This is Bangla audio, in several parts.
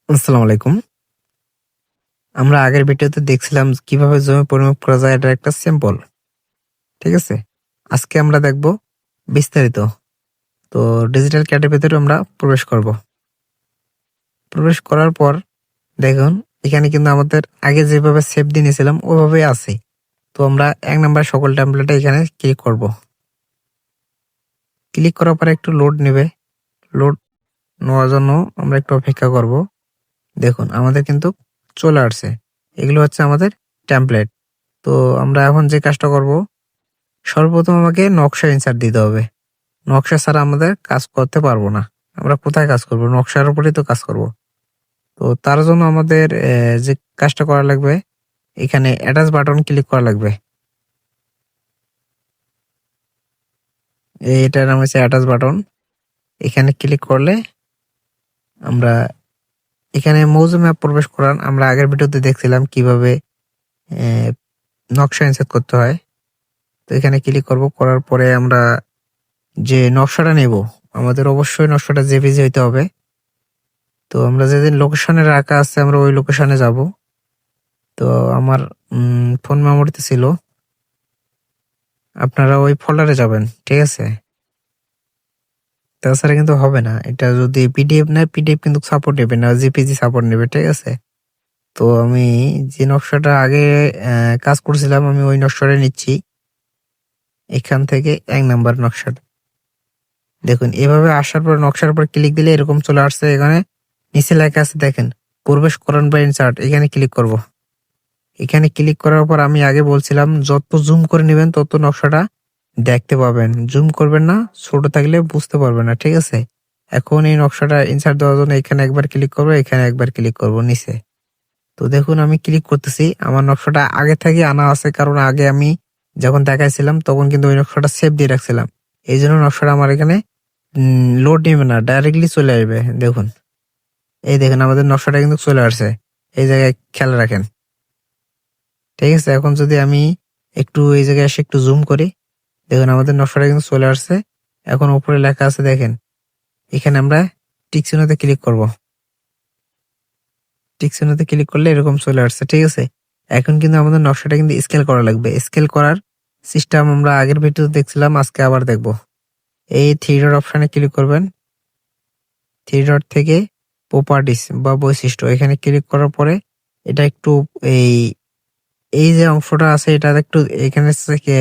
আসসালামু আলাইকুম। আমরা আগের ভিডিওতে দেখছিলাম কিভাবে জমি পরিমাপ করা যায়, এটা একটা সিম্পল। ঠিক আছে? আজকে আমরা দেখব বিস্তারিত। তো ডিজিটাল ক্যাটের ভেতরে আমরা প্রবেশ করব। প্রবেশ করার পর দেখুন এখানে কিন্তু আমাদের আগে যেভাবে সেভ দিয়ে নিয়েছিলাম ওভাবেই আছে। তো আমরা ১ নাম্বার সকল টেমপ্লেটে এখানে ক্লিক করব। ক্লিক করার পরে একটু লোড নেবে। লোড নেওয়ার জন্য আমরা একটু অপেক্ষা করব। দেখুন আমাদের কিন্তু চলে আসছে। এগুলো হচ্ছে আমাদের টেমপ্লেট। তো আমরা এখন যে কাজটা করব, সর্বপ্রথম আমাকে নকশা ইনসার্ট দিতে হবে। নকশা ছাড়া আমাদের কাজ করতে পারবো না। আমরা কোথায় কাজ করব? নকশার উপরেই তো কাজ করব। তো তার জন্য আমাদের যে কাজটা করা লাগবে, এখানে অ্যাটাচ বাটন ক্লিক করা লাগবে। এটার নাম হচ্ছে অ্যাটাচ বাটন। এখানে ক্লিক করলে আমরা এখানে মৌজু ম্যাপ প্রবেশ করান। আমরা আগের ভিডিওতে দেখছিলাম কিভাবে নকশা ইনসার্ট করতে হয়। তো এখানে ক্লিক করব। করার পরে আমরা যে নকশাটা নেব, আমাদের অবশ্যই নকশাটা জেপিজি হইতে হবে। তো আমরা যেদিন লোকেশনে রাখা আছে আমরা ওই লোকেশনে যাব। তো আমার ফোন মেমোরিতে ছিল। আপনারা ওই ফোল্ডারে যাবেন। ঠিক আছে? তাছাড়া কিন্তু হবে না। এটা যদি পিডিএফ নেয়, পিডিএফ কিন্তু সাপোর্ট নেবে না, জেপিজি সাপোর্ট নেবে। ঠিক আছে? তো আমি যে নকশাটা আগে কাজ করছিলাম আমি ওই নকশাটা নিচ্ছি। এখান থেকে ১ নাম্বার নকশাটা। দেখুন এভাবে আসার পর নকশার উপর ক্লিক দিলে এরকম চলে আসছে। এখানে নিচে লেখা আছে দেখেন, প্রবেশ করণ বা ইনসার্ট। এখানে ক্লিক করব। এখানে ক্লিক করার পর আমি আগে বলছিলাম যত জুম করে নেবেন তত নকশাটা দেখতে পাবেন। জুম করবেন না, ছোট থাকলে বুঝতে পারবেন না। ঠিক আছে? এখন এই নকশাটা ইনসার্ট দেওয়ার জন্য এখানে একবার ক্লিক করব, এখানে একবার ক্লিক করব নিচে। তো দেখুন আমি ক্লিক করতেছি। আমার নকশাটা আগে থেকে আনা আছে, কারণ আগে আমি যখন দেখাইছিলাম তখন কিন্তু ওই নকশাটা সেভ দিয়ে রাখছিলাম। এই জন্য নকশাটা আমার এখানে লোড নেবে না, ডাইরেক্টলি চলে আসবে। দেখুন, এই দেখেন আমাদের নকশাটা কিন্তু চলে আসছে। এই জায়গায় খেয়াল রাখেন। ঠিক আছে? এখন যদি আমি একটু এই জায়গায় এসে একটু জুম করি, দেখুন আমাদের নকশাটা কিন্তু চলে আসছে। এখন উপরে লেখা আছে দেখেন, এখানে আমরা টিক চিহ্নতে ক্লিক করব। টিক চিহ্নতে ক্লিক করলে এরকম চলে আসছে। ঠিক আছে? এখন কিন্তু আমাদের নকশাটা কিন্তু স্কেল করা লাগবে। স্কেল করার সিস্টেম আমরা আগের ভিডিওতে দেখছিলাম, আজকে আবার দেখব। এই 3 ডট অপশনে ক্লিক করবেন। 3 ডট থেকে প্রপার্টিস বা বৈশিষ্ট্য, এখানে ক্লিক করার পরে এটা একটু এই এই যে অংশটা আছে এটা একটু এখানে থেকে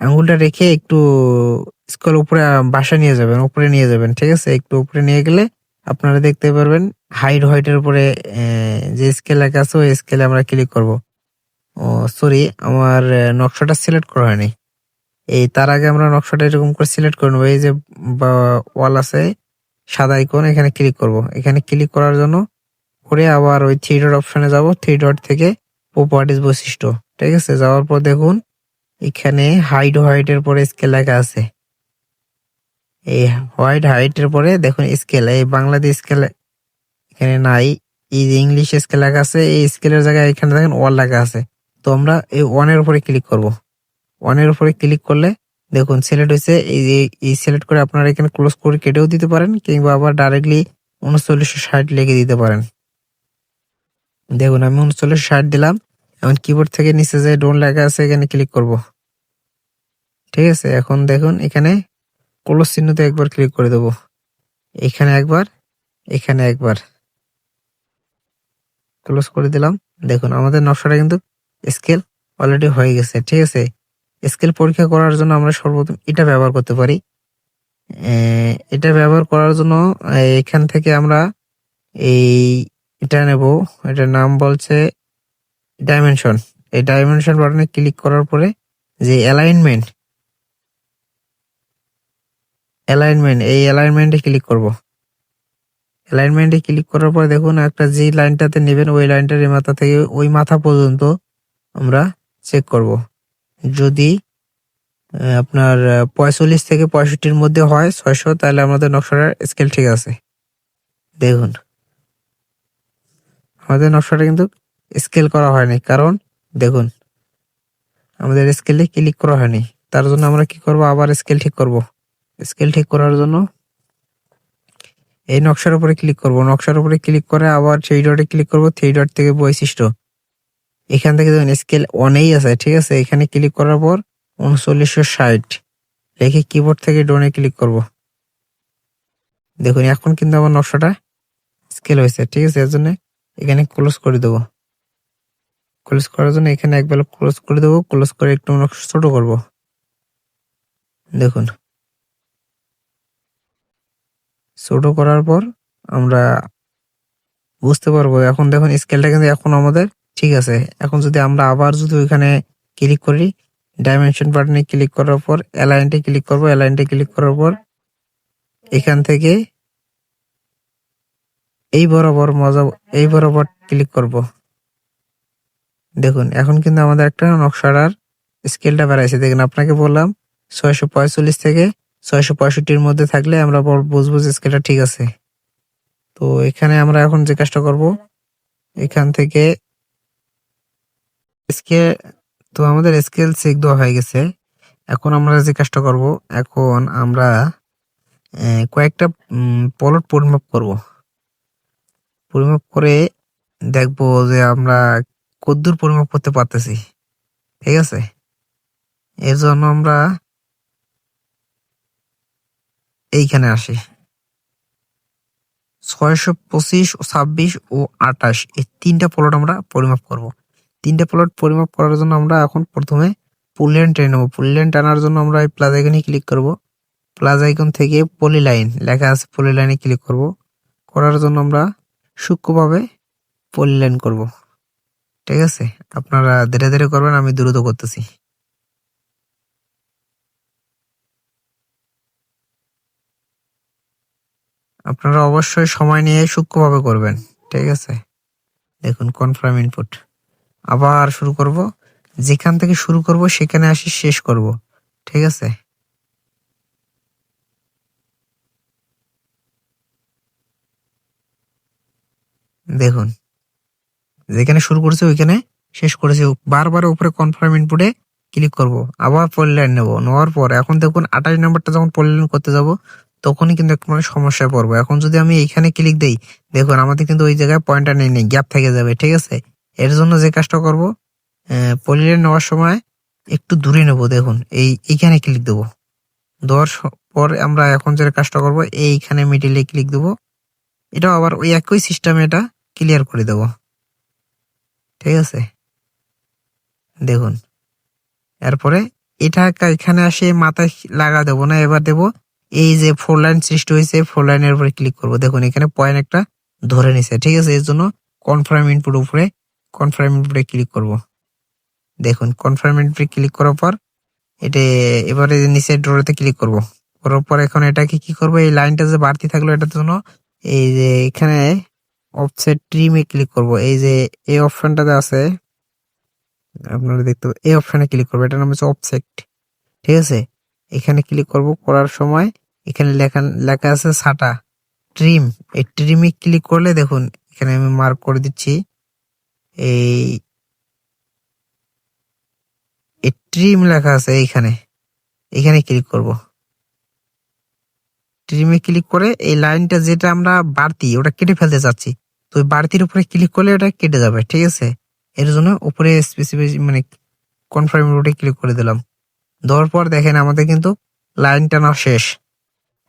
আঙুলটা রেখে একটু স্কেল উপরে বাসা নিয়ে যাবেন, উপরে নিয়ে যাবেন। ঠিক আছে? একটু উপরে নিয়ে গেলে আপনারা দেখতে পারবেন হাইড হোয়াইটের উপরে যে স্কেল লেখা আছে ওই স্কেলে আমরা ক্লিক করব। ও সরি, আমার নকশাটা সিলেক্ট করা হয়নি। এই তার আগে আমরা নকশাটা এরকম করে সিলেক্ট করে নেব। এই যে ওয়াল আছে সাদা আইকন, এখানে ক্লিক করব। এখানে ক্লিক করার জন্য করে আবার ওই 3 ডট অপশনে যাব। 3 ডট থেকে প্রপার্টিস বৈশিষ্ট্য। ঠিক আছে? যাওয়ার পর দেখুন এখানে হোয়াইটের পরে স্কেল লেখা আছে। এই হাইটের পরে দেখুন স্কেল, এই বাংলাদেশ স্কেল এখানে নাই। এই যে ইংলিশ স্কেল লেখা আছে, এই স্কেলের জায়গায় এখানে দেখেন ওয়ান লেখা আছে। তো আমরা এই ওয়ানের উপরে ক্লিক করব। ওয়ানের উপরে ক্লিক করলে দেখুন সিলেক্ট হয়েছে। এই যে এই সিলেক্ট করে আপনারা এখানে ক্লোজ করে কেটেও দিতে পারেন, কিংবা আবার ডাইরেক্টলি 3960 লিখে দিতে পারেন। দেখুন আমি 3960 দিলাম। এখন কিবোর্ড থেকে নিচে যে ডোন লেখা আছে এখানে ক্লিক করব। ঠিক আছে? এখন দেখুন এখানে ক্লোজ চিহ্নতে একবার ক্লিক করে দেব। এখানে একবার, এখানে একবার ক্লোজ করে দিলাম। দেখুন আমাদের নকশাটা কিন্তু স্কেল অলরেডি হয়ে গেছে। ঠিক আছে? স্কেল পরীক্ষা করার জন্য আমরা সর্বপ্রথম এটা ব্যবহার করতে পারি। এটা ব্যবহার করার জন্য এখান থেকে আমরা এই এটা নেব। এটার নাম বলছে ডাইমেনশন। এই ডাইমেনশন বাটনে ক্লিক করার পরে যে অ্যালাইনমেন্ট এই অ্যালাইনমেন্টে ক্লিক করব। অ্যালাইনমেন্টে ক্লিক করার পরে দেখুন একটা যে লাইনটাতে নেবেন ওই লাইনটার এই মাথা থেকে ওই মাথা পর্যন্ত আমরা চেক করব। যদি আপনার ৪৫ থেকে ৬৫-র মধ্যে হয় ৬০০, তাহলে আমাদের নকশাটার স্কেল ঠিক আছে। দেখুন আমাদের নকশাটা কিন্তু স্কেল করা হয়নি, কারণ দেখুন আমাদের স্কেলে ক্লিক করা হয়নি। তার জন্য আমরা কি করব, আবার স্কেল ঠিক করব। স্কেল ঠিক করার জন্য এই নকশার উপরে ক্লিক করব, নকশার উপরে ক্লিক করে আবার থ্রি ডটে ক্লিক করব, থ্রি ডট থেকে বৈশিষ্ট্য, এখান থেকে দেখুন স্কেল অনেই আছে, ঠিক আছে। এখানে ক্লিক করার পর 3960 রেখে কিবোর্ড থেকে ডোনে ক্লিক করব। দেখুন এখন কিন্তু আমার নকশাটা স্কেল হয়েছে, ঠিক আছে। এর জন্য এখানে ক্লোজ করে দেবো। ক্লোজ করার জন্য এখানে একবার ক্লোজ করে দেবো, ক্লোজ করে একটু নকশা ছোট করব। দেখুন ছোট করার পর আমরা বুঝতে পারবো। এখন দেখুন স্কেলটা কিন্তু এখন আমাদের ঠিক আছে। এখন যদি আমরা আবার যদি ওইখানে ক্লিক করি, ডাইমেনশন বাটনে ক্লিক করার পর অ্যালাইনটে ক্লিক করব, অ্যালাইনটে ক্লিক করার পর এখান থেকে এই বরাবর ক্লিক করব। দেখুন এখন কিন্তু আমাদের একটা নকশার স্কেলটা বাড়াইছে। দেখুন আপনাকে বললাম 645 থেকে 665-র মধ্যে থাকলে আমরা বুঝবো যে স্কেলটা ঠিক আছে। তো এখানে আমরা এখন যে কাজটা করব, এখান থেকে স্কেল, তো আমাদের স্কেল চেক দেওয়া হয়ে গেছে। এখন আমরা যে কাজটা করব, এখন আমরা কয়েকটা পলট পরিমাপ করব। পরিমাপ করে দেখব যে আমরা কতদূর পরিমাপ করতে পারতেছি, ঠিক আছে। এর জন্য আমরা এইখানে আসি, 625, 26 ও 28 এই তিনটা প্লট আমরা পরিমাপ করব। তিনটা প্লট পরিমাপ করার জন্য আমরা এখন প্রথমে পুল লাইন টেনে নেবো। পুল লাইন টানার জন্য আমরা এই প্লাস আইকনে ক্লিক করব। প্লাস আইকন থেকে পলি লাইন লেখা আছে, পলি লাইনে ক্লিক করব। করার জন্য আমরা সূক্ষ্মভাবে পলি লাইন করব, ঠিক আছে। আপনারা ধীরে ধীরে করবেন, আমি দ্রুত করতেছি। আপনারা অবশ্যই সময় নিয়ে সূক্ষ্মভাবে করবেন, ঠিক আছে। দেখুন কনফার্ম ইনপুট, আবার শুরু করব। যেখান থেকে শুরু করব সেখানে আসি শেষ করব, ঠিক আছে। দেখুন যেখানে শুরু করেছে ওইখানে শেষ করেছে। বারবার উপরে কনফার্ম ইনপুটে ক্লিক করব, আবার পলিলাইন নেব। নেওয়ার পর এখন দেখুন 28 নম্বরটা যখন পলিলাইন করতে যাব তখনই কিন্তু একটু মানে সমস্যায় পড়বো। এখন যদি আমি এইখানে ক্লিক দেই, দেখুন আমাদের কিন্তু ওই জায়গায় পয়েন্টার নেই, গ্যাপ থেকে যাবে, ঠিক আছে। এর জন্য যে কাজটা করব, পলিলাইন নেওয়ার সময় একটু দূরে নেব। দেখুন এইখানে ক্লিক দেবো। দেওয়ার পর আমরা এখন যে কাজটা করব, এইখানে মিডিলে ক্লিক দেবো। এটাও আবার ওই একই সিস্টেমে এটা ক্লিয়ার করে দেবো, ঠিক আছে। দেখুন এরপরে এটা এখানে আসে মাথায় লাগা দেবো না, এবার দেবো এই যে 4 লাইন সৃষ্টি হয়েছে, 4 লাইনের উপরে ক্লিক করব। দেখুন এখানে পয়েন্ট একটা ধরে নিছে, ঠিক আছে। এর জন্য কনফার্ম ইনপুটে ক্লিক করব। দেখুন কনফার্ম ইনপুটে ক্লিক করার পর এটা এবারে নিচে ড্রতে ক্লিক করব। করার পর এখন এটাকে কি করব, এই লাইনটা যে বাড়তি থাকলো এটার জন্য এই যে এখানে অফসেট ট্রিমে ক্লিক করব। এই যে এই অপশনটাতে আছে, আপনারা দেখতে এই অপশনে ক্লিক করবো, এটার নাম হচ্ছে অফসেট, ঠিক আছে। এখানে ক্লিক করব। করার সময় এখানে লেখা আছে সাটা ট্রিম, এই ট্রিমে ক্লিক করলে দেখুন এখানে আমি মার্ক করে দিচ্ছি। এই ট্রিম লেখা আছে এখানে ক্লিক করব। ট্রিমে ক্লিক করে এই লাইনটা যেটা আমরা বাড়তি ওটা কেটে ফেলতে চাচ্ছি, তো ওই বাড়তির উপরে ক্লিক করলে এটা কেটে যাবে, ঠিক আছে। এর জন্য উপরে স্পেসিফাই মানে কনফার্ম রুটে ক্লিক করে দিলাম। দেওয়ার পর দেখেন আমাদের কিন্তু লাইন টানা শেষ।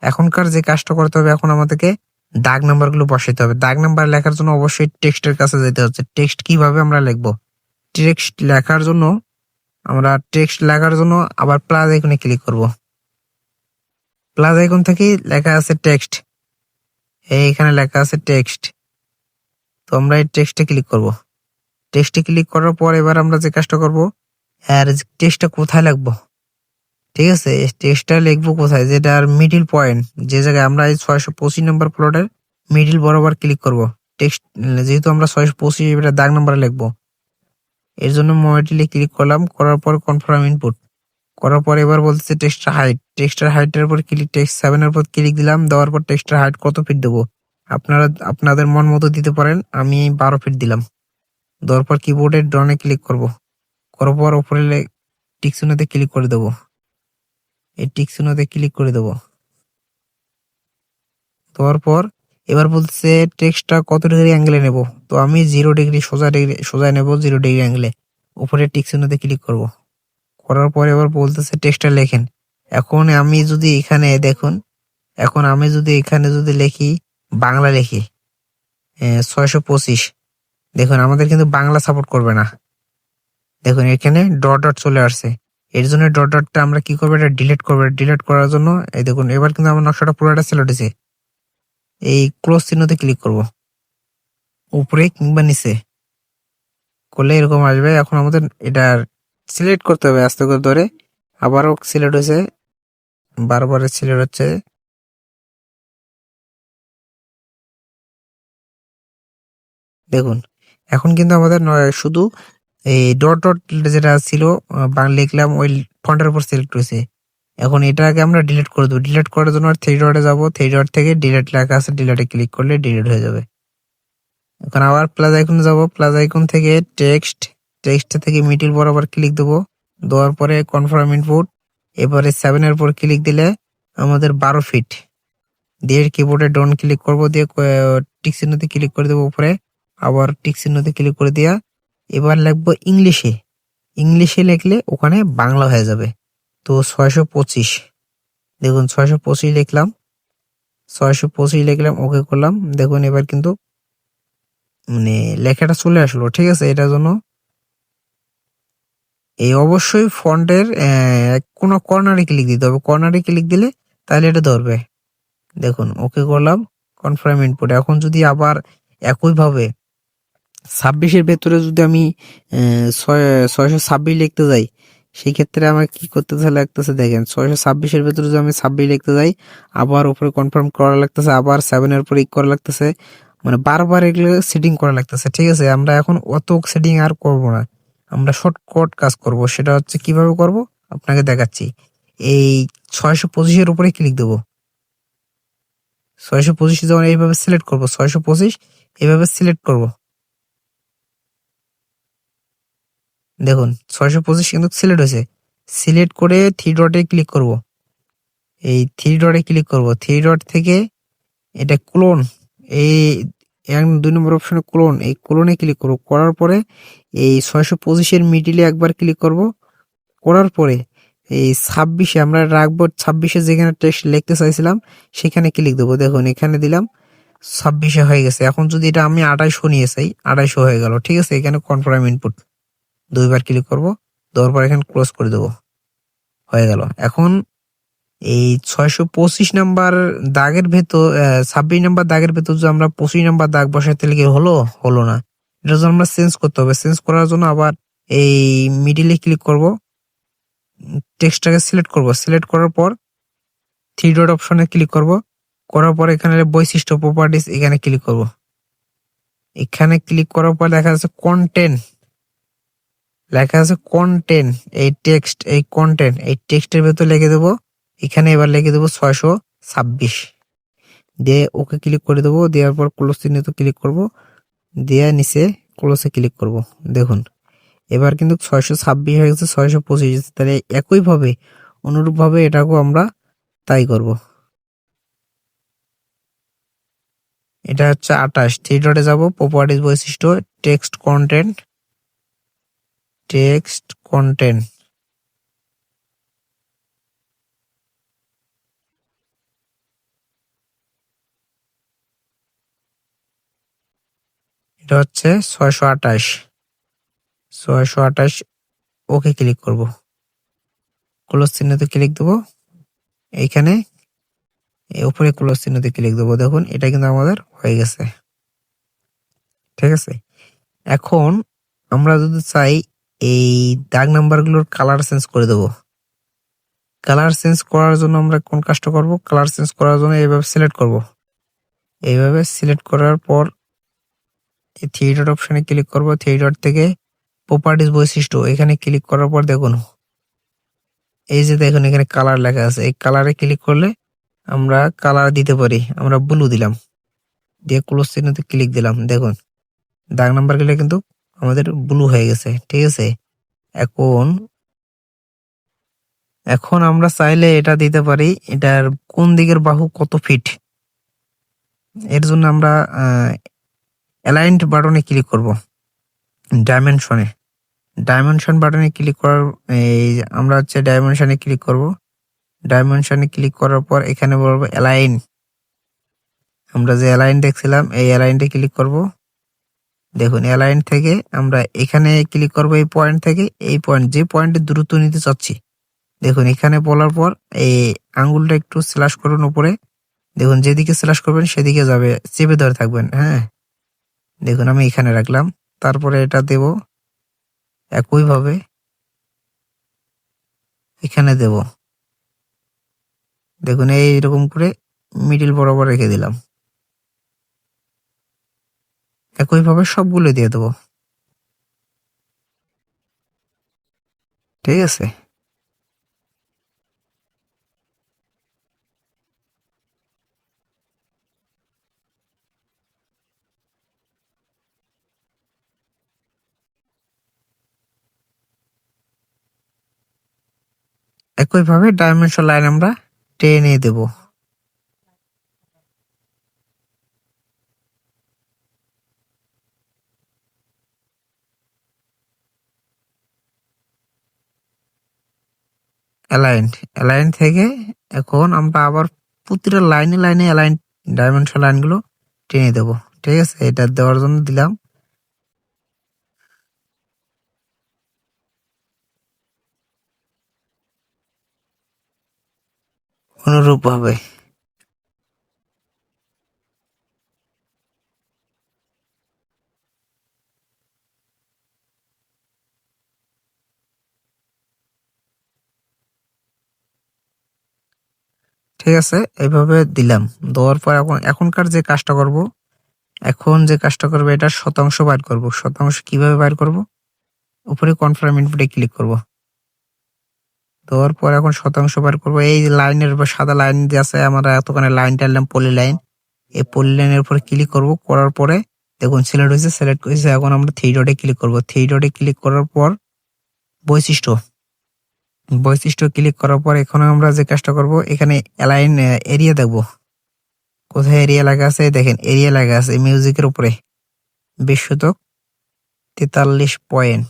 এখনকার যে কাজটা করতে হবে, এখন আমাদেরকে দাগ নাম্বার গুলো বসাইতে হবে। দাগ নাম্বার লেখার জন্য অবশ্যই টেক্সটের কাছে যেতে হচ্ছে। টেক্সট কিভাবে আমরা লিখবো, টেক্সট লেখার জন্য আবার প্লাস আইকনে ক্লিক করব। প্লাস আইকন থেকে লেখা আছে টেক্সট, এইখানে লেখা আছে টেক্সট, তো আমরা এই টেক্সটে ক্লিক করব। টেক্সটে ক্লিক করার পর এবার আমরা যে কাজটা করব, আর টেক্সটটা কোথায় লিখবো, ঠিক আছে। টেক্সটটা লিখবো কোথায়, যেটার মিডিল পয়েন্ট যে জায়গায় আমরা এই 625 নম্বর প্লটের মিডিল বরাবর ক্লিক করব। টেক্সট যেহেতু আমরা 625 এটা দাগ নাম্বারে লিখবো, এর জন্য মিডিলে ক্লিক করলাম। করার পর কনফার্ম ইনপুট করার পর এবার বলতেছে টেক্সটের হাইটের উপর ক্লিক, টেক্সট 7 এর উপর ক্লিক দিলাম। দেওয়ার পর টেক্সটের হাইট কত ফিট দেবো, আপনারা আপনাদের মন মতো দিতে পারেন। আমি 12 ফিট দিলাম। দেওয়ার পর কিবোর্ডের ডনে ক্লিক করব। করার পর উপরে টিক চিহ্নতে ক্লিক করে দেবো। এই টিক চিহ্নতে ক্লিক করে দেবো। দেওয়ার পর এবার বলছে টেক্সটটা কত ডিগ্রি অ্যাঙ্গেলে নেব, তো আমি 0 ডিগ্রি সোজা নেব, 0 ডিগ্রি অ্যাঙ্গেলে। উপরে টিক চিহ্নতে ক্লিক করব। করার পরে এবার বলতেছে টেক্সটটা লেখেন। এখন আমি যদি এখানে দেখুন, এখন আমি যদি এখানে যদি লিখি, বাংলা লিখি 625, দেখুন আমাদের কিন্তু বাংলা সাপোর্ট করবে না। দেখুন এখানে ডট ডট চলে আসছে। এর জন্য ডট ডটটা আমরা কি করবো, এটা ডিলিট করবো। ডিলিট করার জন্য এই দেখুন এবার কিন্তু আমার নকশাটা পুরোটা সিলেক্ট হয়েছে। এই ক্লোজ চিহ্নতে ক্লিক করব, উপরে কিংবা নিচে করলে এরকম আসবে। এখন আমাদের এটা সিলেক্ট করতে হবে আস্তে করে ধরে। আবারও সিলেক্ট হয়েছে, বারবার সিলেক্ট হচ্ছে। দেখুন এখন কিন্তু আমাদের শুধু এই ডট ডট যেটা ছিল বাংলা লিখলাম ওই ফন্টের উপর সিলেক্ট হয়েছে। এখন এটাকে আমরা ডিলিট করে দেবো। ডিলিট করার জন্য থ্রি ডটে যাবো, থ্রি ডট থেকে ডিলিট লেখা আছে, ডিলিটে ক্লিক করলে ডিলিট হয়ে যাবে। এখন আবার প্লাস আইকনে যাব, প্লাস আইকন থেকে টেক্সট থেকে মিডিল বরাবর ক্লিক দেবো। দেওয়ার পরে কনফার্ম ইনপুট, এবারে 7-এর উপর ক্লিক দিলে আমাদের 12 ফিট দিয়ে কিবোর্ডে ডন ক্লিক করব, দিয়ে টিক চিহ্নতে ক্লিক করে দেবো উপরে, আবার টিক চিহ্নতে ক্লিক করে দিয়া এবার লিখবো ইংলিশে। ইংলিশে লিখলে ওখানে বাংলা হয়ে যাবে। তো 625, দেখুন 625 লিখলাম, 625 লিখলাম, ওকে করলাম। দেখুন এবার কিন্তু মানে লেখাটা চলে আসলো। ঠিক আছে, এটার জন্য এই অবশ্যই ফন্টের কোনো কর্নারে ক্লিক দিতে হবে। কর্নারে ক্লিক দিলে তাহলে এটা ধরবে। দেখুন ওকে করলাম, কনফার্ম ইনপুট। এখন যদি আবার একইভাবে 26-এর ভেতরে যদি আমি 626 লিখতে যাই, সেই ক্ষেত্রে আমার কি করতে লাগতেছে দেখেন, 626-এর ভেতরে যদি আমি 26 লিখতে যাই, আবার উপরে কনফার্ম করা লাগতেছে, আবার 7-এর উপরে করা লাগতেছে, মানে বারবার এগুলো সেটিং করা লাগতেছে। ঠিক আছে, আমরা এখন অত সেটিং আর করব না, আমরা শর্টকাট কাজ করব। সেটা হচ্ছে কিভাবে করব আপনাকে দেখাচ্ছি। এই 625-এর উপরে ক্লিক দেবো। 625 যখন এইভাবে সিলেক্ট করব, 625 এইভাবে সিলেক্ট করব। দেখুন 625 কিন্তু সিলেক্ট হয়েছে। সিলেক্ট করে থ্রি ডটে ক্লিক করব। এই থ্রি ডটে ক্লিক করব, থ্রি ডট থেকে এটা ক্লোন, এই 2 নম্বর অপশনে ক্লোন, এই ক্লোনে ক্লিক করব। করার পরে এই 625-এর মিডিলে একবার ক্লিক করব। করার পরে এই 26-এ আমরা রাখবো, 26-এ যেখানে টেক্সট লিখতে চাইছিলাম সেখানে ক্লিক দেবো। দেখুন এখানে দিলাম, 26-এ হয়ে গেছে। এখন যদি এটা আমি 2800 নিয়ে চাই, 2800 হয়ে গেল। ঠিক আছে, এখানে কনফার্ম ইনপুট 2বার ক্লিক করব, দেওয়ার পর এখানে ক্লোজ করে দেবো, হয়ে গেল। এখন এই 625 নাম্বার দাগের ভেতর 26 নাম্বার দাগের ভেতর যদি আমরা 25 নাম্বার দাগ বসাই তাহলে কি হলো না। এটা জন্য আমরা চেঞ্জ করতে হবে। চেঞ্জ করার জন্য আবার এই মিডিলে ক্লিক করব, টেক্সটটাকে সিলেক্ট করব। সিলেক্ট করার পর থ্রি ডট অপশনে ক্লিক করব। করার পর এখানে বৈশিষ্ট্য প্রপার্টিস, এখানে ক্লিক করব। এখানে ক্লিক করার পর দেখা যাচ্ছে কন্টেন্ট, লেখা আছে কন্টেন্ট, এই টেক্সট, এই কন্টেন্ট, এই টেক্সটের ভেতর লিখে দেবো। এখানে এবার লিখে দেবো 626, দিয়ে ওকে ক্লিক করে দেবো। দেওয়ার পর ক্লোজ চিহ্নিত ক্লিক করব, দিয়ে নিচে ক্লোজে ক্লিক করব। দেখুন এবার কিন্তু 626 হয়ে গেছে, 625। তাহলে একইভাবে অনুরূপভাবে এটাকেও আমরা তাই করব। এটা হচ্ছে 28, থ্রি ডটে যাব, প্রপার্টিস বৈশিষ্ট্য, টেক্সট কন্টেন্ট, টেক্সট কন্টেন্ট, এটা হচ্ছে 628, 628, ওকে ক্লিক করব। ক্লোজ চিহ্নতে ক্লিক দেবো, এইখানে উপরে ক্লোজ চিহ্নতে ক্লিক দেবো। দেখুন এটা কিন্তু আমাদের হয়ে গেছে। ঠিক আছে, এখন আমরা যদি চাই এই দাগ নাম্বারগুলোর কালার চেঞ্জ করে দেবো। কালার চেঞ্জ করার জন্য আমরা কোন কাজটা করব, কালার চেঞ্জ করার জন্য এইভাবে সিলেক্ট করব। এইভাবে সিলেক্ট করার পর এই থ্রি ডট অপশনে ক্লিক করব। থ্রি ডট থেকে প্রপার্টিস বৈশিষ্ট্য, এখানে ক্লিক করার পর দেখুন এই যে দেখুন এখানে কালার লেখা আছে, এই কালারে ক্লিক করলে আমরা কালার দিতে পারি। আমরা ব্লু দিলাম, দিয়ে ক্লোজ চিহ্নতে ক্লিক দিলাম। দেখুন দাগ নাম্বার গুলো কিন্তু আমাদের ব্লু হয়ে গেছে। ঠিক আছে, এখন এখন আমরা চাইলে এটা দিতে পারি, এটার কোন দিকের বাহু কত ফিট। এর জন্য আমরা অ্যালাইন্ড বাটনে ক্লিক করব। ডাইমেনশনে ডাইমেনশন বাটনে ক্লিক করার এই আমরা হচ্ছে ডাইমেনশনে ক্লিক করব। ডাইমেনশনে ক্লিক করার পর এখানে বলবো অ্যালাইন। আমরা যে অ্যালাইন দেখছিলাম এই অ্যালাইনটা ক্লিক করব। দেখুন অ্যালাইন থেকে আমরা এখানে ক্লিক করব, এই পয়েন্ট থেকে এই পয়েন্ট, যে পয়েন্টে দূরত্ব নিতে চাচ্ছি। দেখুন এখানে বলার পর এই আঙ্গুলটা একটু স্ল্যাশ করুন উপরে। দেখুন যেদিকে স্ল্যাশ করবেন সেদিকে যাবে, চেপে ধরে থাকবেন। হ্যাঁ, দেখুন আমি এখানে রাখলাম, তারপরে এটা দেব একইভাবে এখানে দেব। দেখুন এইরকম করে মিডিল বরাবর রেখে দিলাম। একইভাবে সবগুলো দিয়ে দেবো। ঠিক আছে, একইভাবে ডাইমেনশন লাইন আমরা টেনে দেব। অ্যালাইন থেকে এখন আমরা আবার প্রতিটা লাইনে লাইনে অ্যালাইন ডাইমেনশন লাইনগুলো টেনে দেব। ঠিক আছে, এটা দেওয়ার জন্য দিলাম অনুরূপ ভাবে। ঠিক আছে, এইভাবে দিলাম। দেওয়ার পর এখনকার যে কাজটা করব, এটা শতাংশ বাইর করব। শতাংশ কিভাবে বাইর করব? উপরে কনফার্ম ইনপুটে ক্লিক করব। দেওয়ার পর এখন শতাংশ বার করবো। এই লাইনের উপর সাদা লাইন যে আছে, আমরা এতখানে লাইন টানলাম পলি লাইন। এই পলি লাইনের উপর ক্লিক করব, করার পরে দেখুন সিলেক্ট হয়েছে। এখন আমরা থ্রি ডটে ক্লিক করব। থ্রি ডটে ক্লিক করার পর বৈশিষ্ট্য ক্লিক করার পর এখন আমরা যে কাজটা করব, এখানে অ্যালাইন এরিয়া দেখব। কোথায় এরিয়া লাগা আছে? দেখেন এরিয়া লাগা আছে মিউজিকের উপরে 20 শতক 43 পয়েন্ট।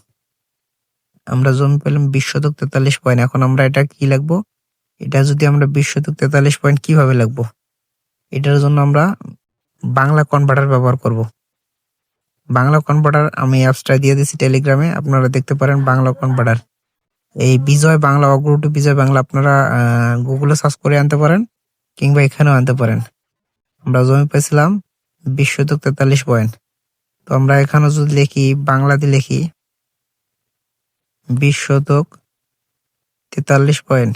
আমরা জমি পেলাম 20 শতক 43 পয়েন্ট। এখন আমরা এটা কি লাগবো? এটা যদি আমরা 20 শতক 43 পয়েন্ট কিভাবে লাগবো, এটার জন্য আমরা বাংলা কনভার্টার ব্যবহার করব। বাংলা কনভার্টার আমি অ্যাপসটা দিয়ে দিচ্ছি টেলিগ্রামে, আপনারা দেখতে পারেন বাংলা কনভার্টার। এই বিজয় বাংলা, অগ্রটু বিজয় বাংলা আপনারা গুগলে সার্চ করে আনতে পারেন, কিংবা এখানেও আনতে পারেন। আমরা জমি পেয়েছিলাম 20 শতক 43 পয়েন্ট। তো আমরা এখানে যদি লিখি, বাংলাতে লিখি 20 শতক 43 পয়েন্ট।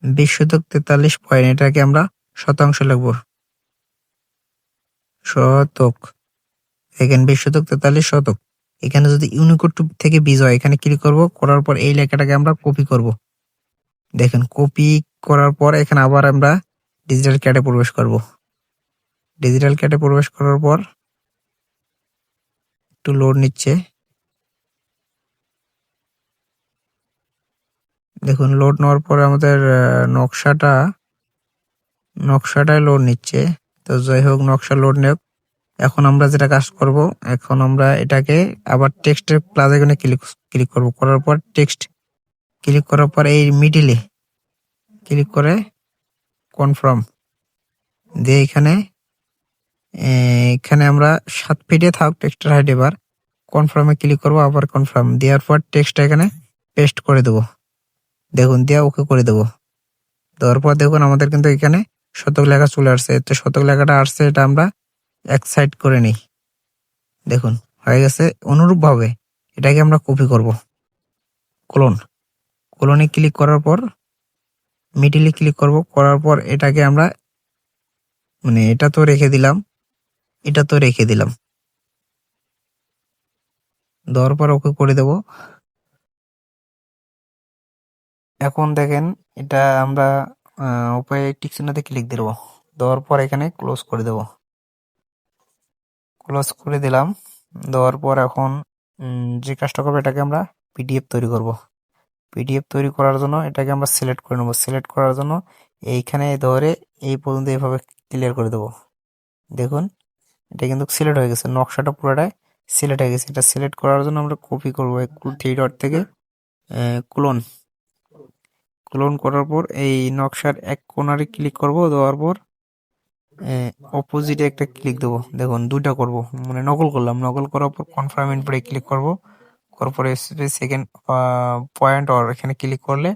20 শতক 43 পয়েন্ট, এটাকে আমরা শতাংশ লিখবো। শতক, এখানে 20 শতক 43 শতক। এখানে যদি ইউনিকোড থেকে বিজয় এখানে ক্লিক করব, করার পর এই লেখাটাকে আমরা কপি করব। দেখেন কপি করার পর এখানে আবার আমরা ডিজিটাল ক্যাটে প্রবেশ করব। ডিজিটাল ক্যাটে প্রবেশ করার পর একটু লোড নিচ্ছে। দেখুন লোড নেওয়ার পরে আমাদের নকশাটায় লোড নিচ্ছে। তো যাই হোক, নকশা লোড নেক। এখন আমরা যেটা কাজ করব, এখন আমরা এটাকে আবার টেক্সটের প্লাস আইকনে ক্লিক করব। করার পর টেক্সট ক্লিক করার পর এই মিডিলে ক্লিক করে কনফার্ম দিয়ে এখানে আমরা 7 ফিটে থাক টেক্সটের হাইট। এবার কনফার্মে ক্লিক করব, আবার কনফার্ম দেওয়ার পর টেক্সটটা এখানে পেস্ট করে দেব। দেখুন দেওয়া ওকে করে দেব। দেওয়ার পর দেখুন আমাদের কিন্তু এখানে শতক লেখা চলে আসছে। তো শতক লেখাটা আসছে, এটা আমরা এক সাইড করে নিই। দেখুন হয়ে গেছে। অনুরূপ ভাবে এটাকে আমরা কপি করব। কোলনে ক্লিক করার পর মিডিলে ক্লিক করব। করার পর এটাকে আমরা এটা তো রেখে দিলাম। দেওয়ার পর ওকে করে দেব। এখন দেখেন এটা আমরা উপরে টিক চিহ্নতে ক্লিক দেব। দেওয়ার পর এখানে ক্লোজ করে দেব। ক্লোজ করে দিলাম। দেওয়ার পর এখন যে কাজটা করবো, এটাকে আমরা পিডিএফ তৈরি করব। পিডিএফ তৈরি করার জন্য এটাকে আমরা সিলেক্ট করে নেব। সিলেক্ট করার জন্য এইখানে ধরে এই পর্যন্ত এইভাবে ক্লিয়ার করে দেবো। দেখুন এটা কিন্তু সিলেক্ট হয়ে গেছে, নকশাটা পুরোটাই সিলেক্ট হয়ে গেছে। এটা সিলেক্ট করার জন্য আমরা কপি করবো একটু থ্রি ডট থেকে ক্লোন ক্লোন করার পর এই নকশার এক কোণারে ক্লিক করব, দেওয়ার পর অপোজিটে একটা ক্লিক দেবো। দেখুন দুইটা করব, মানে নকল করলাম, নকল করার পর কনফার্ম ইনপুটে ক্লিক করব, করার পরে সেকেন্ড পয়েন্ট অর এখানে ক্লিক করলে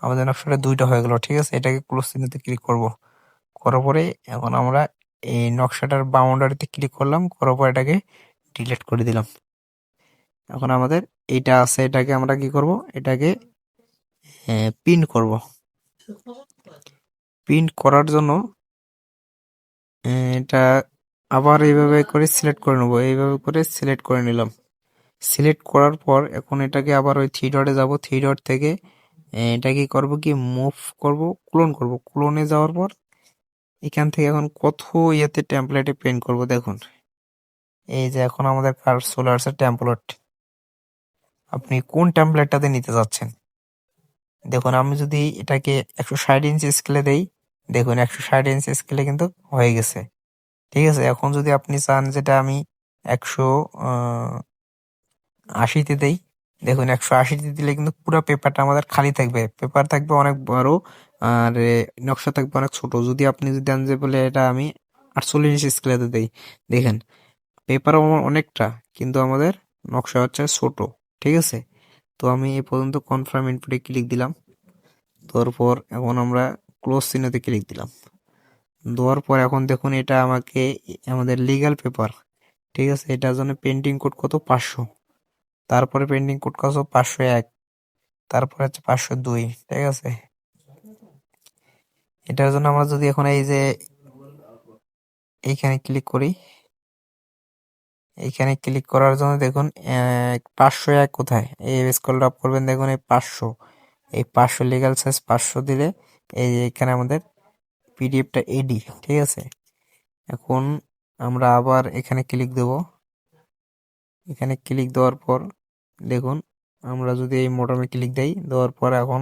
আমাদের নকশাটা দুইটা হয়ে গেল। ঠিক আছে, এটাকে ক্লোজ চিহ্নতে ক্লিক করব, করার পরে এখন আমরা এই নকশাটার বাউন্ডারিতে ক্লিক করলাম, করার পর এটাকে ডিলিট করে দিলাম। এখন আমাদের এইটা আছে, এটাকে আমরা কি করব, এটাকে পিন করব। পিন করার জন্য এটা আবার এইভাবে করে সিলেক্ট করে নেবো, এইভাবে করে সিলেক্ট করে নিলাম। সিলেক্ট করার পর এখন এটাকে আবার ওই থ্রি ডটে যাব, থ্রি ডট থেকে এটা কি করব, কি মুভ করব, ক্লোন করব। ক্লোনে যাওয়ার পর এখান থেকে এখন কত ইয়েতে টেমপ্লেটে পেন্ট করব। দেখুন এই যে এখন আমাদের কার চলে আসছে টেমপ্লেট। আপনি কোন টেমপ্লেটটাতে নিতে যাচ্ছেন? দেখুন আমি যদি এটাকে 160 ইঞ্চি স্কেলে দেই, দেখুন 160 ইঞ্চি স্কেলে কিন্তু হয়ে গেছে। ঠিক আছে, এখন যদি আপনি চান যেটা আমি 180-তে দেই, দেখুন 180-তে দিলে কিন্তু পুরো পেপারটা আমাদের খালি থাকবে, পেপার থাকবে অনেক বড় আর নকশা থাকবে অনেক ছোট। যদি আপনি যদি দেন যে বলে এটা আমি 48 স্কেলেতে দেই, দেখেন পেপার অনেকটা, কিন্তু আমাদের নকশা হচ্ছে ছোট। ঠিক আছে, তো আমি এ পর্যন্ত কনফার্ম ইনপুটে ক্লিক দিলাম, দেওয়ার পর এখন আমরা ক্লোজ চিহ্নতে ক্লিক দিলাম, দেওয়ার পর এখন দেখুন এটা আমাকে আমাদের লিগ্যাল পেপার। ঠিক আছে, এটার জন্য পেন্টিং কোড কত 500, তারপরে পেন্টিং কোড কত 501, তারপরে হচ্ছে 502। ঠিক আছে, এটার জন্য আমরা যদি এখন এই যে এইখানে ক্লিক করি, এইখানে ক্লিক করার জন্য দেখুন 501 কোথায়, এই স্ক্রল আপ করবেন, দেখুন এই 500, এই 500 লিগ্যাল সাইজ 500 দিলে এই যে এখানে আমাদের পিডিএফটা এডি। ঠিক আছে, এখন আমরা আবার এখানে ক্লিক দেব, এখানে ক্লিক দেওয়ার পর দেখুন আমরা যদি এই মোটামে ক্লিক দেই, দেওয়ার পর এখন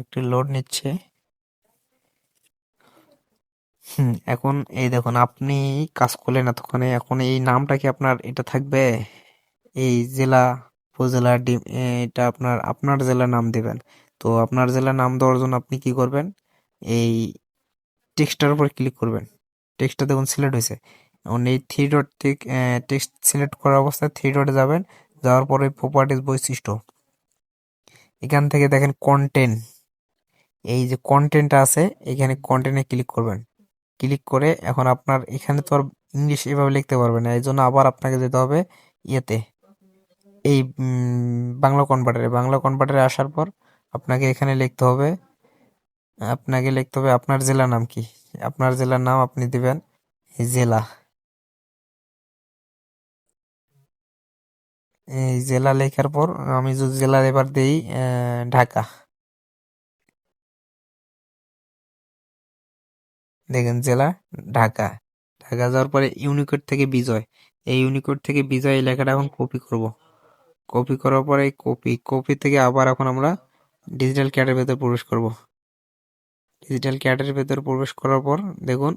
একটু লোড নিচ্ছে। এখন এই দেখুন আপনি কাজ করলেন এতক্ষণে, এখন এই নামটা কি আপনার এটা থাকবে? এই জেলা, উপজেলা, এটা আপনার আপনার জেলার নাম দিবেন। তো আপনার জেলার নাম দেওয়ার জন্য আপনি কি করবেন, এই টেক্সটার উপর ক্লিক করবেন। টেক্সটটা দেখুন সিলেক্ট হয়েছে। এখন এই থ্রি ডট থেকে টেক্সট সিলেক্ট করা অবস্থায় থ্রি ডটে যাবেন, যাওয়ার পরে প্রপার্টিজ বৈশিষ্ট্য, এখান থেকে দেখেন কন্টেন্ট, এই যে কন্টেন্ট আছে এখানে কন্টেন্টে ক্লিক করবেন। ক্লিক করে এখন আপনার এখানে তো আর ইংলিশ এভাবে লিখতে পারবেন না, এই জন্য আবার আপনাকে যেতে হবে ইয়েতে, এই বাংলা কনভার্টারে। বাংলা কনভার্টারে আসার পর আপনাকে এখানে লিখতে হবে, আপনার জেলার নাম কি, আপনার জেলার নাম আপনি দিবেন এই জেলা, এই জেলা লেখার পর আমি যদি জেলা এবার দিই ঢাকা, দেখেন জেলা ঢাকা। ঢাকা যাওয়ার পরে ইউনিকোড থেকে বিজয়, এই ইউনিকোড থেকে বিজয় এই লেখাটা এখন কপি করব। কপি করার পরে কপি থেকে আবার এখন আমরা ডিজিটাল ক্যাডের ভেতর প্রবেশ করব। ডিজিটাল ক্যাডের ভেতর প্রবেশ করার পর দেখুন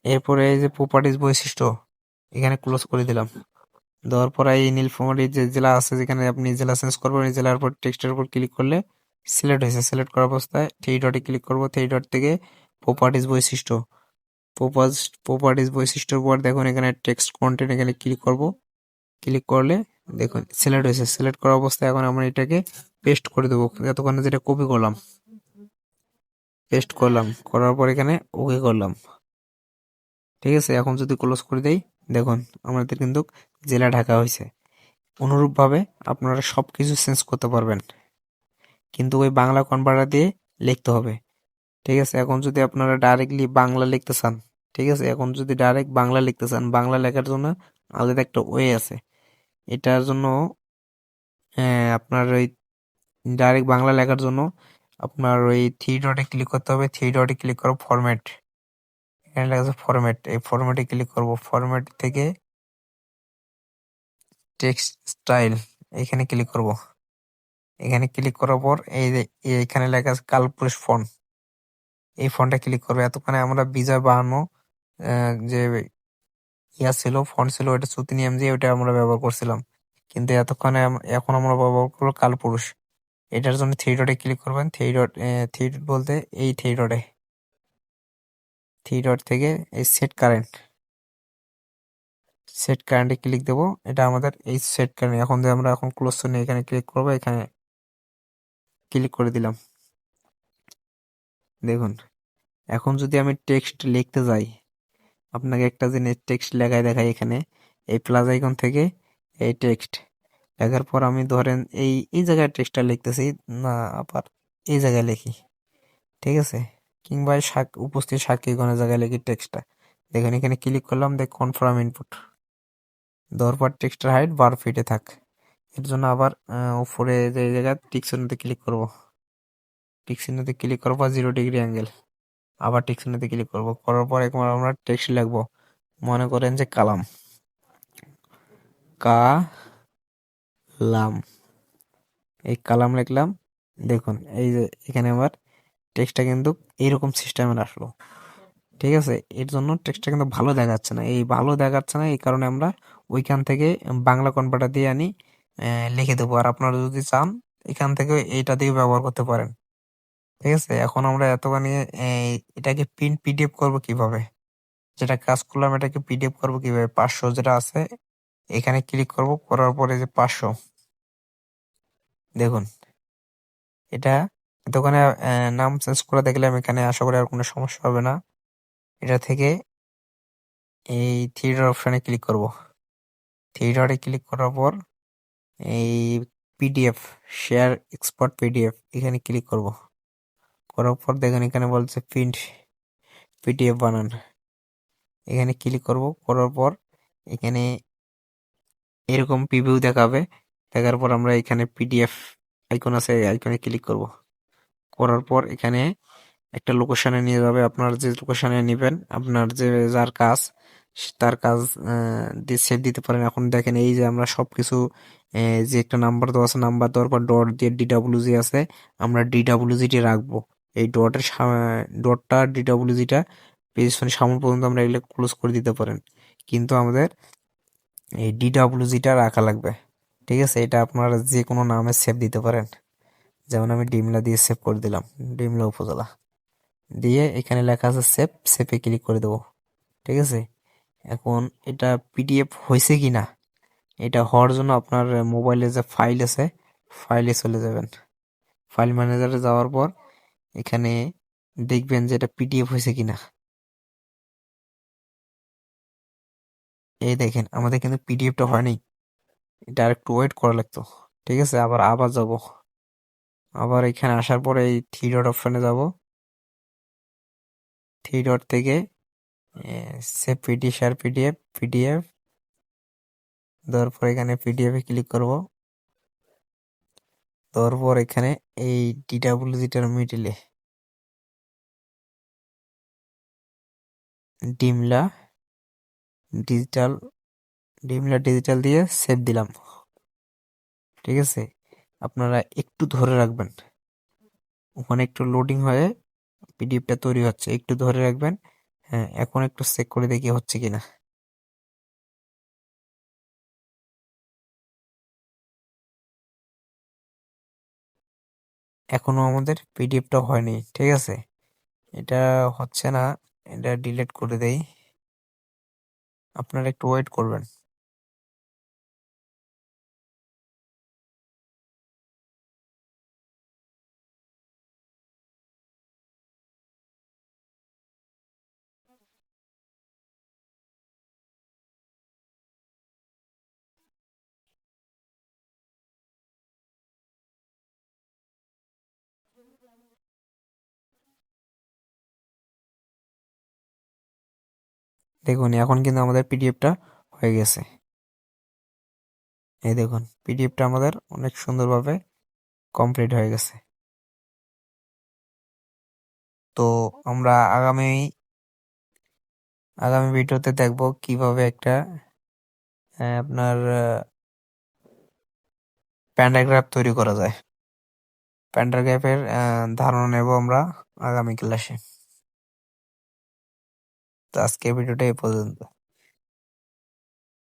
এরপরে এই যে প্রপার্টিজ বৈশিষ্ট্য, এখানে ক্লোজ করে দিলাম। দেওয়ার পর এই নীলফামারীর যে জেলা আছে যেখানে আপনি জেলা চেঞ্জ করবেন, এই জেলার উপর টেক্সটের উপর ক্লিক করলে সিলেক্ট হয়েছে। সিলেক্ট করা অবস্থায় থ্রি ডটে ক্লিক করব, থ্রি ডট থেকে প্রপার্টিজ বৈশিষ্ট্য, প্রপার্টিজ বৈশিষ্ট্যের পর দেখুন এখানে টেক্সট কন্টেন্ট, এখানে ক্লিক করব। ক্লিক করলে দেখুন সিলেক্ট হয়েছে। সিলেক্ট করা অবস্থায় এখন আমরা এটাকে পেস্ট করে দেবো, এতক্ষণে যেটা কপি করলাম, পেস্ট করলাম, করার পর এখানে ওকে করলাম। ঠিক আছে, এখন যদি ক্লোজ করে দেই, দেখুন আমাদের কিন্তু জেলা ঢাকা হয়েছে। অনুরূপভাবে আপনারা সব কিছু চেঞ্জ করতে পারবেন, কিন্তু ওই বাংলা কনভার্টার দিয়ে লিখতে হবে। ঠিক আছে, এখন যদি আপনারা ডাইরেক্টলি বাংলা লিখতে চান, ঠিক আছে, এখন যদি ডাইরেক্ট বাংলা লিখতে চান, বাংলা লেখার জন্য আলাদা একটা ওয়ে আছে। এটার জন্য আপনার ওই ডাইরেক্ট বাংলা লেখার জন্য আপনার ওই থ্রি ডটে ক্লিক করতে হবে। থ্রি ডটে ক্লিক করো ফরম্যাট, এখানে লেখা আছে ফরম্যাট, এই ফরম্যাটে ক্লিক করব। ফরম্যাট থেকে টেক্সট স্টাইল, এখানে ক্লিক করব। এখানে ক্লিক করার পর এই যে এখানে লেখা আছে কালপুরুষ ফন্ট, এই ফন্টে ক্লিক করবে। এতক্ষণে আমরা বিজয় বাহান্ন যে ছিল ফন্ট ছিল, ওটা সুতি নিয়ম দিয়ে ওটা আমরা ব্যবহার করছিলাম, কিন্তু এতক্ষণে এখন আমরা ব্যবহার করবো কালপুরুষ। এটার জন্য থ্রি ডটে ক্লিক করবেন। থ্রি ডট বলতে এই থ্রি ডট থেকে এই সেট কারেন্টে ক্লিক দেবো। এটা আমাদের এই সেট কারেন্ট, এখন যে আমরা এখন ক্লোজ নিয়ে এখানে ক্লিক করবো, এখানে ক্লিক করে দিলাম। দেখুন এখন যদি আমি টেক্সট লিখতে যাই, আপনাকে একটা জিনিস টেক্সট লেখায় দেখাই। এখানে এই প্লাস আইকন থেকে এই টেক্সট লেখার পর আমি ধরেন এই জায়গায় টেক্সটটা লিখতেছি না, আবার এই জায়গায় লিখি, ঠিক আছে, কিংবা উপস্থিত সাক্ষীগণের জায়গায় লিখি টেক্সটটা। দেখুন এখানে ক্লিক করলাম, দেখ কনফার্ম ইনপুট দেওয়ার পর টেক্সটের হাইট 12 ফিটে থাক। এর জন্য আবার উপরে যে জায়গায় টিক চিহ্নতে ক্লিক করব, টিক চিহ্নতে ক্লিক করার পর 0 ডিগ্রি অ্যাঙ্গেল, আবার টিক চিহ্নতে ক্লিক করব, করার পর একবার আমরা টেক্সট লিখবো। মনে করেন যে কালাম, কালাম, এই কালাম লিখলাম। দেখুন এই যে এখানে আমার টেক্সটটা কিন্তু এইরকম সিস্টেমের আসলো, ঠিক আছে। এর জন্য টেক্সটটা কিন্তু ভালো দেখাচ্ছে না, এই কারণে আমরা ওইখান থেকে বাংলা কনভার্টার দিয়ে আনি লিখে দেবো। আর আপনারা যদি চান এখান থেকে এইটা দিয়ে ব্যবহার করতে পারেন, ঠিক আছে। এখন আমরা এতখানি এটাকে প্রিন্ট পিডিএফ করবো কিভাবে, যেটা কাজ করলাম এটাকে পিডিএফ করবো কিভাবে, 500 যেটা আছে এখানে ক্লিক করব, করার পরে যে 500, দেখুন এটা দোকানে নাম চেঞ্জ করে দেখলাম, এখানে আশা করি আর কোনো সমস্যা হবে না। এটা থেকে এই থ্রি ডট অপশনে ক্লিক করব, থ্রি ডটে ক্লিক করার পর এই পিডিএফ, শেয়ার এক্সপোর্ট পিডিএফ, এখানে ক্লিক করব। করার পর দেখুন এখানে বলছে প্রিন্ট পিডিএফ বানান, এখানে ক্লিক করব। করার পর এখানে এরকম প্রিভিউ দেখাবে, দেখার পর আমরা এখানে পিডিএফ আইকন আছে, আইকনে ক্লিক করব। করার পর এখানে একটা লোকেশনে নিয়ে যাবে, আপনার যে লোকেশনে নেবেন, আপনার যে যার কাজ তার কাজ দিয়ে সেভ দিতে পারেন। এখন দেখেন এই যে আমরা সবকিছু যে একটা নাম্বার দেওয়া আছে, নাম্বার দেওয়ার পর ডট দিয়ে ডিডাব্লিউজি আছে, আমরা ডিডাব্লিউজিটি রাখবো। এই ডটটা ডিডাব্লিউজিটা পেছনে সামনে পর্যন্ত আমরা এগুলো ক্লোজ করে দিতে পারেন, কিন্তু আমাদের এই ডিডাব্লিউজিটা রাখা লাগবে, ঠিক আছে। এটা আপনারা যে কোনো নামে সেভ দিতে পারেন, যেমন আমি ডিমলা দিয়ে সেভ করে দিলাম, ডিমলা উপজেলা দিয়ে এখানে লেখা আছে সেভে ক্লিক করে দেবো, ঠিক আছে। এখন এটা পিডিএফ হয়েছে কি না, এটা হওয়ার জন্য আপনার মোবাইলে যে ফাইল আছে, ফাইলে চলে যাবেন। ফাইল ম্যানেজারে যাওয়ার পর এখানে দেখবেন যে এটা পিডিএফ হয়েছে কিনা। এই দেখেন আমাদের কিন্তু পিডিএফটা হয়নি, এটা আর একটু ওয়েট করা লাগতো, ঠিক আছে। আবার যাব, আবার এখানে আসার পরে এই থ্রি ডট অপশনে যাব, থ্রি ডট থেকে সেভ পিডিএফ, শেয়ার পিডিএফ দেওয়ার পর এখানে পিডিএফ এ ক্লিক করব। দেওয়ার পর এখানে এই ডিডাব্লিউজিটার মিডিলে ডিমলা ডিজিটাল, দিয়ে সেভ দিলাম, ঠিক আছে। আপনারা একটু ধরে রাখবেন, ওখানে একটু লোডিং হয়ে পিডিএফটা তৈরি হচ্ছে, একটু ধরে রাখবেন। হ্যাঁ এখন একটু চেক করে দেখি হচ্ছে কিনা। এখনো আমাদের পিডিএফটা হয়নি, ঠিক আছে, এটা হচ্ছে না, এটা ডিলিট করে দেই, আপনারা একটু ওয়েট করবেন। দেখুন এখন কিন্তু আমাদের পিডিএফটা হয়ে গেছে, এই দেখুন পিডিএফটা আমাদের অনেক সুন্দরভাবে কমপ্লিট হয়ে গেছে। তো আমরা আগামী ভিডিওতে দেখব কিভাবে একটা আপনার প্যারাগ্রাফ তৈরি করা যায়। প্যান্টাগ্রাফের ধারণা নেব আমরা আগামী ক্লাসে। তো আজকে ভিডিওটা এই পর্যন্ত।